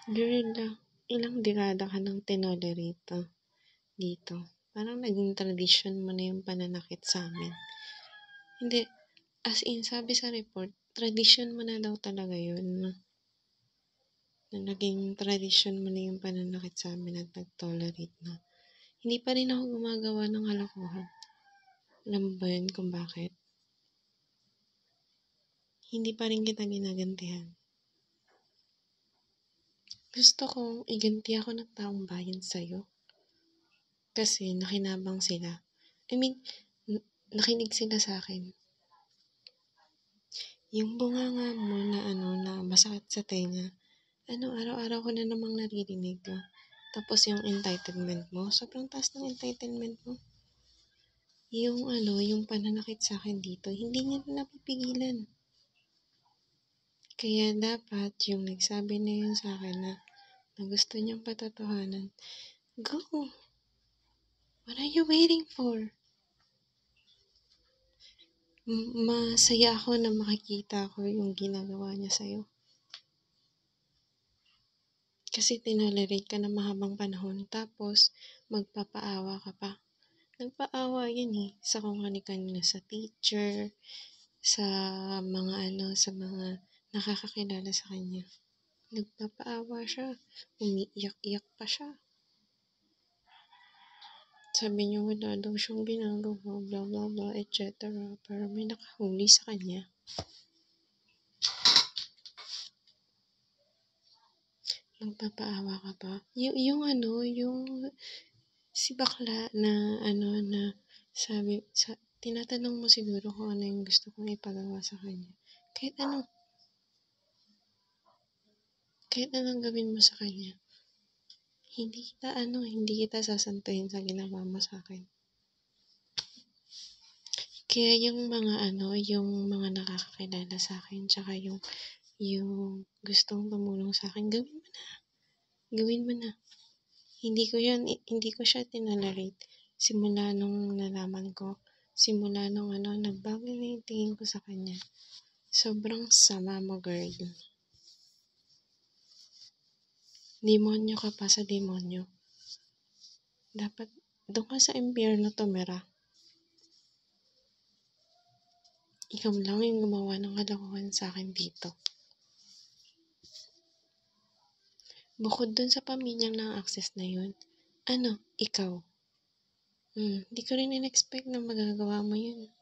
Girl, ilang dekada ka nang tinolerate dito. Parang naging tradisyon mo na yung pananakit sa amin. Hindi, as in, sabi sa report, tradisyon mo na daw talaga yun. Na naging tradisyon mo na yung pananakit sa amin at nag-tolerate na. Hindi pa rin ako gumagawa ng kalokohan. Alam mo ba yun kung bakit? Hindi pa rin kita ginagantihan. Gusto kong iganti ako ng taong bayan sa'yo. Kasi nakinabang sila. I mean, nakinig sila sa akin. Yung bunganga mo na na masakit sa tenga, araw-araw ko na namang naririnig to. Tapos yung entitlement mo, sobrang taas ng entitlement mo. Yung pananakit sa akin dito, hindi niya na napipigilan. Kaya dapat yung nagsabi na yun sa akin na gusto niyang patotohanan, go! What are you waiting for? Masaya ako na makikita ko yung ginagawa niya sa'yo. Kasi tinolerate ka na mahabang panahon, tapos magpapaawa ka pa. Nagpaawa yan sa kung kanina sa teacher, sa sa mga nakakakilala sa kanya. Nagpapaawa siya, umiiyak-iyak pa siya. Sabi niya wala daw siyang ginagawa, blah blah blah, etc. Pero may nakahuli sa kanya. Magpapaawa ka pa. Yung si bakla na na tinatanong mo siguro kung ano yung gusto kong ipagawa sa kanya. Kahit anong gawin mo sa kanya. Hindi kita sasantuhin sa ginawa mo sa akin. Kaya yung mga nakakakilala sa akin, tsaka yung gustong tumulong sa akin, gawin mo na. Hindi ko siya tinolerate. Simula nung nalaman ko, simula nung nagbago na yung tingin ko sa kanya. Sobrang sama mo, girl. Demonyo ka pa sa demonyo. Dapat doon ka sa impyerno tumira. Ikaw lang yung gumawa ng kalokohan sa akin dito. Bukod dun sa pamilyang na-access na yun, ikaw. Di ko rin in-expect na magagawa mo yun.